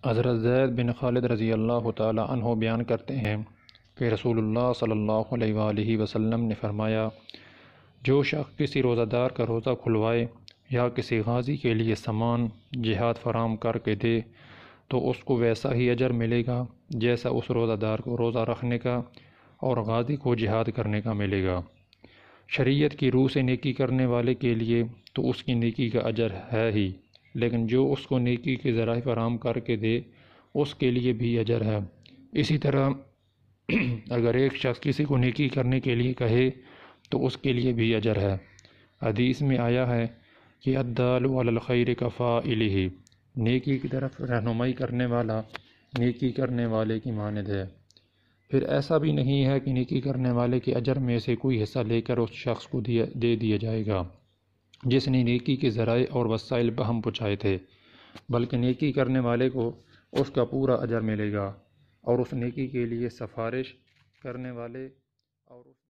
حضرت زید بن خالد رضی اللہ تعالی عنہ بیان کرتے ہیں کہ رسول اللہ صلی اللہ علیہ وآلہ وسلم نے فرمایا، جو شخص کسی روزہ دار کا روزہ کھلوائے یا کسی غازی کے لیے سامان جہاد فراہم کر کے دے تو اس کو ویسا ہی اجر ملے گا جیسا اس روزہ دار کو روزہ رکھنے کا اور غازی کو جہاد کرنے کا ملے گا۔ شریعت کی روح سے نیکی کرنے والے کے لیے تو اس کی نیکی کا اجر ہے ہی، لیکن جو اس کو نیکی کے ذرائع فراہم کر کے دے اس کے لیے بھی اجر ہے۔ اسی طرح اگر ایک شخص کسی کو نیکی کرنے کے لیے کہے تو اس کے لیے بھی اجر ہے۔ حدیث میں آیا ہے کہ الدال علی الخیر کفاعلہ، نیکی کی طرف رہنمائی کرنے والا نیکی کرنے والے کی مانند ہے۔ پھر ایسا بھی نہیں ہے کہ نیکی کرنے والے کے اجر میں سے کوئی حصہ لے کر اس شخص کو دے دیا جائے گا جس نے نیکی کے ذرائع اور وسائل بہم پہنچائے تھے، بلکہ نیکی کرنے والے کو اس کا پورا اجر ملے گا اور اس نیکی کے لیے سفارش کرنے والے اور